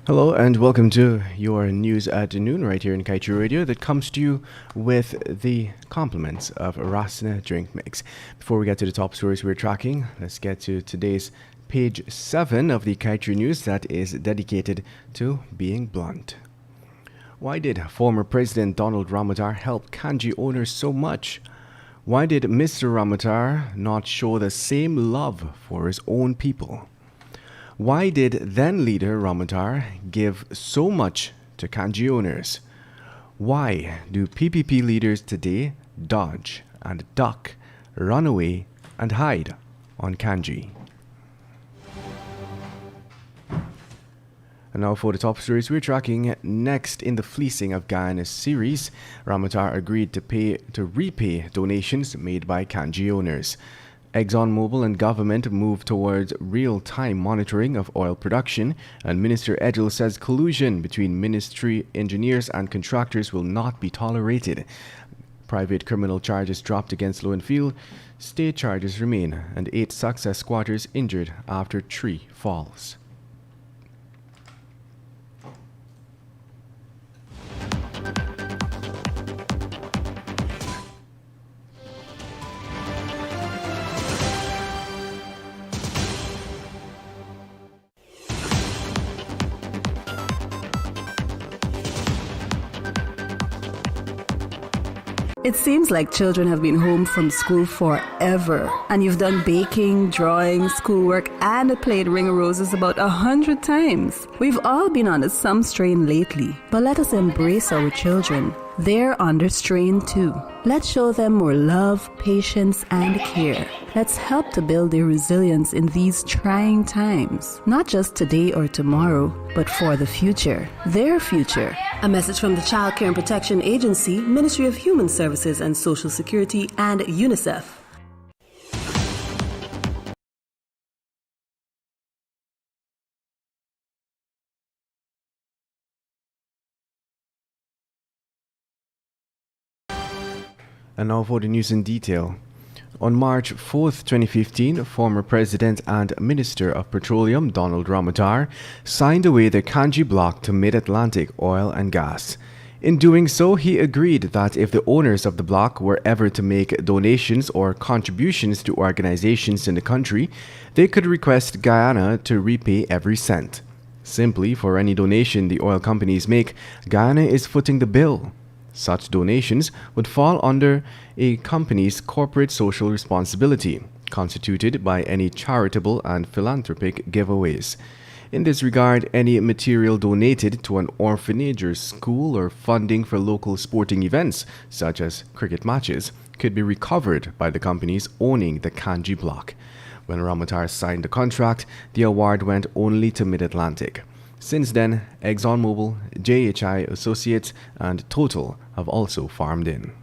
Hello and welcome to your news at noon right here in Kaieteur Radio that comes to you with the compliments of Rasna Drink Mix. Before we get to the top stories we're tracking, let's get to today's page 7 of the Kaieteur News that is dedicated to being blunt. Why did former President Donald Ramotar help kanji owners so much? Why did Mr. Ramotar not show the same love for his own people? Why did then leader Ramotar give so much to kanji owners? Why do PPP leaders today dodge and duck, run away and hide on kanji? And now for the top stories we're tracking. Next in the Fleecing of Guyana series, Ramotar agreed to repay donations made by kanji owners. ExxonMobil and government move towards real-time monitoring of oil production, and Minister Edgell says collusion between ministry engineers and contractors will not be tolerated. Private criminal charges dropped against Lowenfield. State charges remain, and 8 success squatters injured after tree falls. It seems like children have been home from school forever, and you've done baking, drawing, schoolwork, and played Ring of Roses about 100 times. We've all been under some strain lately, but let us embrace our children. They're under strain too. Let's show them more love, patience, and care. Let's help to build their resilience in these trying times. Not just today or tomorrow, but for the future. Their future. A message from the Child Care and Protection Agency, Ministry of Human Services and Social Security, and UNICEF. And now for the news in detail. On March 4th, 2015, former President and Minister of Petroleum Donald Ramotar signed away the Kanji block to Mid-Atlantic Oil and Gas. In doing so, he agreed that if the owners of the block were ever to make donations or contributions to organizations in the country, they could request Guyana to repay every cent. Simply, for any donation the oil companies make, Guyana is footing the bill. Such donations would fall under a company's corporate social responsibility, constituted by any charitable and philanthropic giveaways. In this regard, any material donated to an orphanage or school or funding for local sporting events, such as cricket matches, could be recovered by the companies owning the Kanji block. When Ramotar signed the contract, the award went only to Mid-Atlantic. Since then, ExxonMobil, JHI Associates, and Total have also farmed in.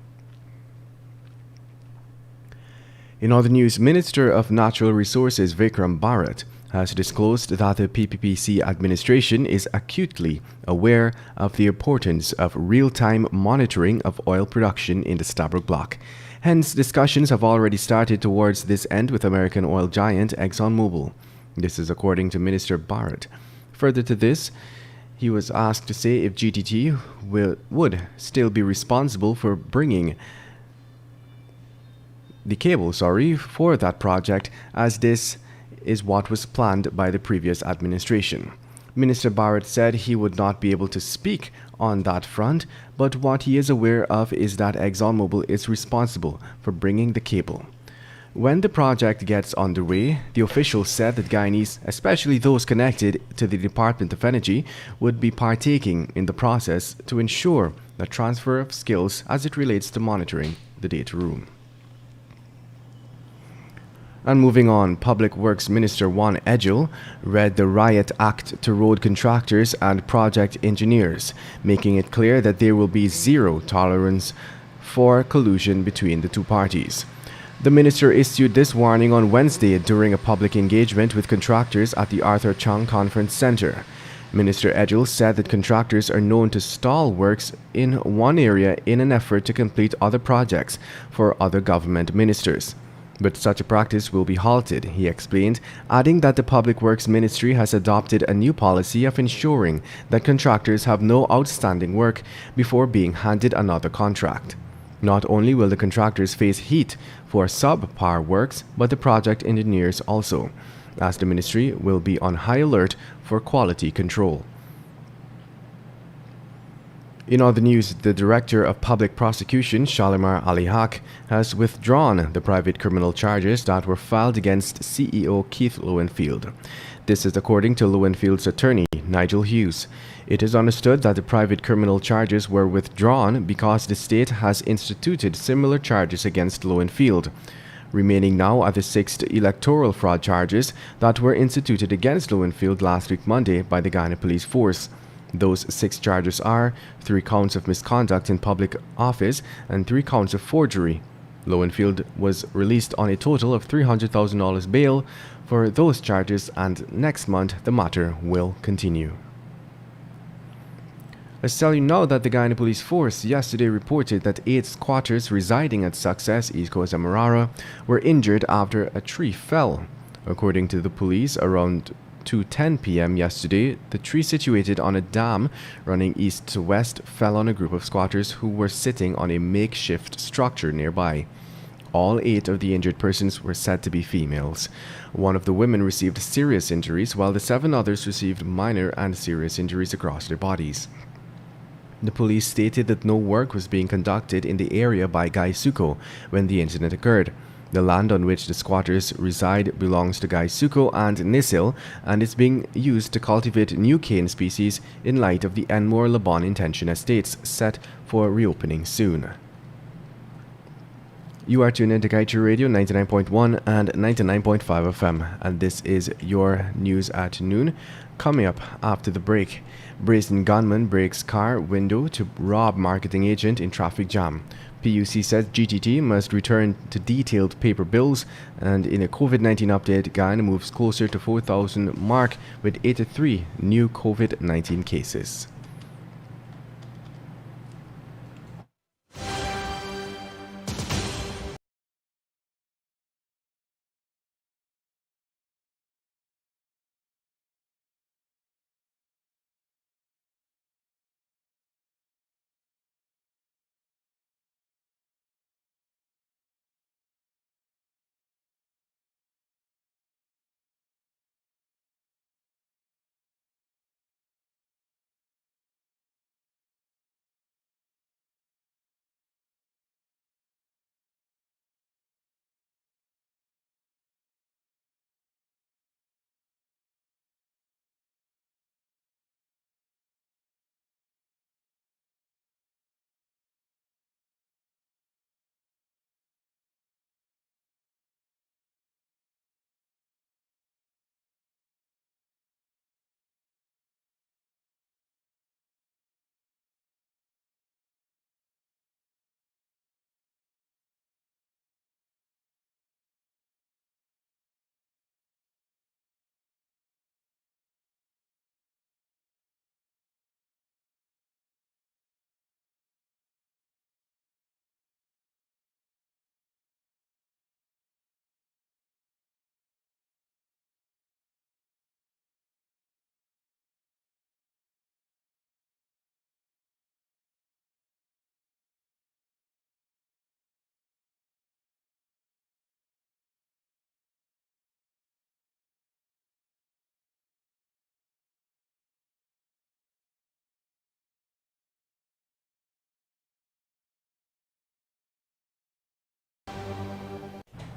In other news, Minister of Natural Resources Vikram Bharat has disclosed that the PPPC administration is acutely aware of the importance of real-time monitoring of oil production in the Stabroek Block. Hence, discussions have already started towards this end with American oil giant ExxonMobil. This is according to Minister Bharat. Further to this, he was asked to say if GTT would still be responsible for bringing the cable, for that project, as this is what was planned by the previous administration. Minister Bharat said he would not be able to speak on that front, but what he is aware of is that ExxonMobil is responsible for bringing the cable. When the project gets underway, the officials said that Guyanese, especially those connected to the Department of Energy, would be partaking in the process to ensure the transfer of skills as it relates to monitoring the data room. And moving on, Public Works Minister Juan Edgell read the Riot Act to road contractors and project engineers, making it clear that there will be zero tolerance for collusion between the two parties. The minister issued this warning on Wednesday during a public engagement with contractors at the Arthur Chung Conference Center. Minister Edgell said that contractors are known to stall works in one area in an effort to complete other projects for other government ministers. But such a practice will be halted, he explained, adding that the Public Works Ministry has adopted a new policy of ensuring that contractors have no outstanding work before being handed another contract. Not only will the contractors face heat for subpar works, but the project engineers also, as the ministry will be on high alert for quality control. In other news, the Director of Public Prosecution, Shalimar Ali Haq, has withdrawn the private criminal charges that were filed against CEO Keith Lowenfield. This is according to Lowenfield's attorney, Nigel Hughes. It is understood that the private criminal charges were withdrawn because the state has instituted similar charges against Lowenfield, remaining now are the 6 electoral fraud charges that were instituted against Lowenfield last week Monday by the Ghana Police Force. Those 6 charges are 3 counts of misconduct in public office and 3 counts of forgery. Lowenfield was released on a total of $300,000 bail for those charges, and next month the matter will continue. Let's tell you now that the Ghana Police Force yesterday reported that 8 squatters residing at Success, East Coast Amarara, were injured after a tree fell. According to the police, around 2:10 p.m. yesterday, the tree situated on a dam running east to west fell on a group of squatters who were sitting on a makeshift structure nearby. All 8 of the injured persons were said to be females. One of the women received serious injuries, while the 7 others received minor and serious injuries across their bodies. The police stated that no work was being conducted in the area by Gaisuko when the incident occurred. The land on which the squatters reside belongs to Gaisuko and Nisil, and is being used to cultivate new cane species in light of the Enmore Labon Intention Estates set for reopening soon. You are tuned into Kaieteur Radio 99.1 and 99.5 FM, and this is your news at noon. Coming up after the break, brazen gunman breaks car window to rob marketing agent in traffic jam. PUC says GTT must return to detailed paper bills, and in a COVID-19 update, Ghana moves closer to 4,000 mark with 83 new COVID-19 cases.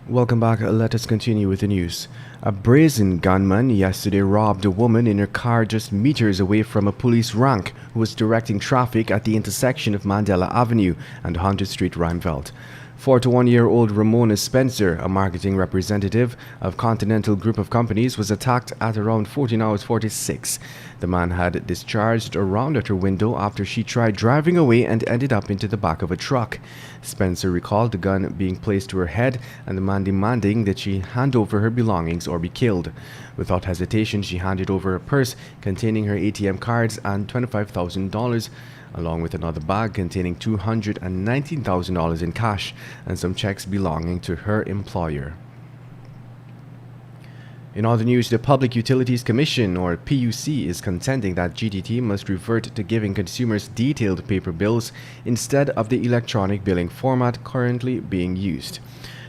Welcome back. Let us continue with the news. A brazen gunman yesterday robbed a woman in her car just meters away from a police rank who was directing traffic at the intersection of Mandela Avenue and 100th Street, Rheinfeldt. 41-year-old Ramona Spencer, a marketing representative of Continental Group of Companies, was attacked at around 14:46. The man had discharged a round at her window after she tried driving away and ended up into the back of a truck. Spencer recalled the gun being placed to her head and the man demanding that she hand over her belongings or be killed. Without hesitation, she handed over a purse containing her ATM cards and $25,000 along with another bag containing $219,000 in cash and some checks belonging to her employer. In other news, the Public Utilities Commission, or PUC, is contending that GTT must revert to giving consumers detailed paper bills instead of the electronic billing format currently being used.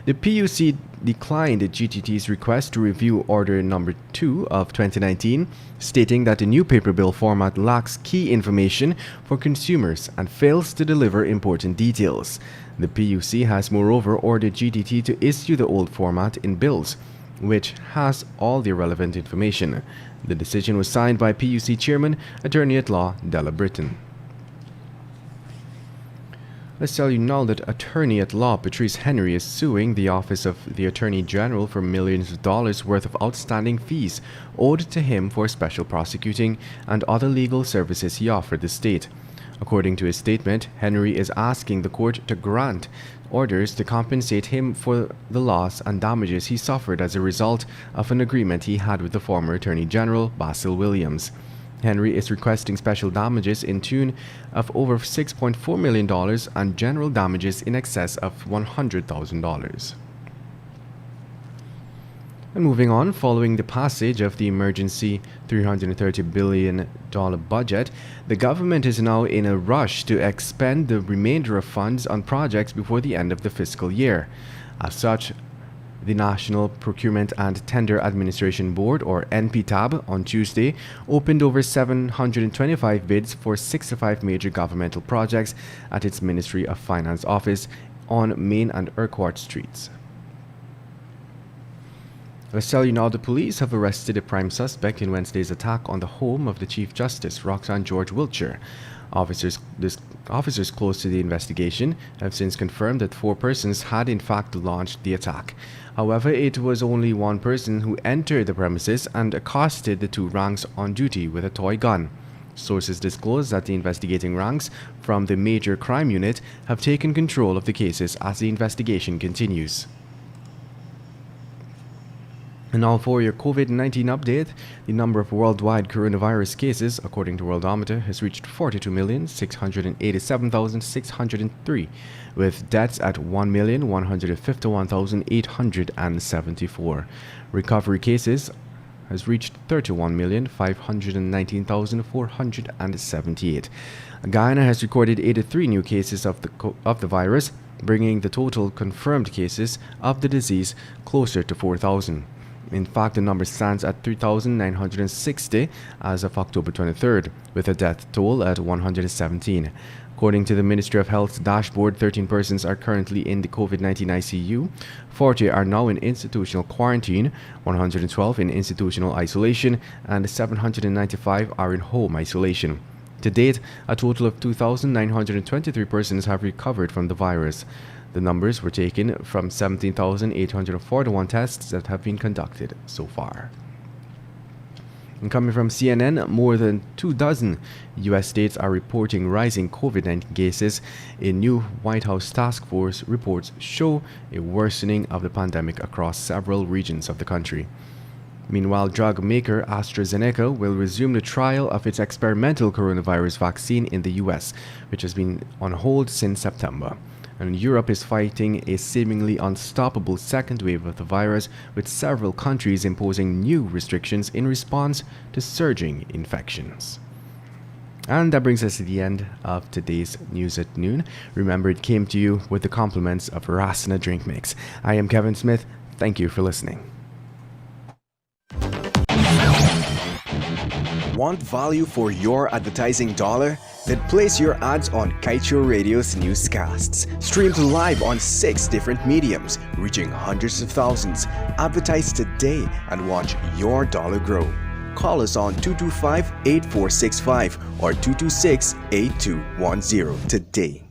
The PUC declined GTT's request to review Order Number 2 of 2019, stating that the new paper bill format lacks key information for consumers and fails to deliver important details. The PUC has moreover ordered GTT to issue the old format in bills, which has all the relevant information. The decision was signed by PUC Chairman, Attorney at Law Della Britton. Let's tell you now that Attorney at Law Patrice Henry is suing the Office of the Attorney General for millions of dollars worth of outstanding fees owed to him for special prosecuting and other legal services he offered the state. According to his statement, Henry is asking the court to grant orders to compensate him for the loss and damages he suffered as a result of an agreement he had with the former Attorney General, Basil Williams. Henry is requesting special damages in tune of over $6.4 million and general damages in excess of $100,000. And moving on, following the passage of the emergency $330 billion budget, the government is now in a rush to expend the remainder of funds on projects before the end of the fiscal year. As such, the National Procurement and Tender Administration Board, or NPTAB, on Tuesday opened over 725 bids for 65 major governmental projects at its Ministry of Finance office on Main and Urquhart Streets. Let's tell you now, the police have arrested a prime suspect in Wednesday's attack on the home of the Chief Justice, Roxanne George Wiltshire. Officers close to the investigation have since confirmed that 4 persons had in fact launched the attack. However, it was only one person who entered the premises and accosted the 2 ranks on duty with a toy gun. Sources disclose that the investigating ranks from the Major Crime Unit have taken control of the cases as the investigation continues. And now for your COVID-19 update, the number of worldwide coronavirus cases, according to Worldometer, has reached 42,687,603, with deaths at 1,151,874. Recovery cases has reached 31,519,478. Guyana has recorded 83 new cases of the virus, bringing the total confirmed cases of the disease closer to 4,000. In fact, the number stands at 3,960 as of October 23rd, with a death toll at 117. According to the Ministry of Health's dashboard, 13 persons are currently in the COVID-19 ICU, 40 are now in institutional quarantine, 112 in institutional isolation, and 795 are in home isolation. To date, a total of 2,923 persons have recovered from the virus. The numbers were taken from 17,841 tests that have been conducted so far. And coming from CNN, more than 24 U.S. states are reporting rising COVID-19 cases. A new White House task force reports show a worsening of the pandemic across several regions of the country. Meanwhile, drug maker AstraZeneca will resume the trial of its experimental coronavirus vaccine in the U.S., which has been on hold since September. And Europe is fighting a seemingly unstoppable second wave of the virus, with several countries imposing new restrictions in response to surging infections. And that brings us to the end of today's News at Noon. Remember, it came to you with the compliments of Rasna Drink Mix. I am Kevin Smith. Thank you for listening. Want value for your advertising dollar? Then place your ads on Kaieteur Radio's Newscasts. Streamed live on 6 different mediums, reaching hundreds of thousands. Advertise today and watch your dollar grow. Call us on 225-8465 or 226-8210 today.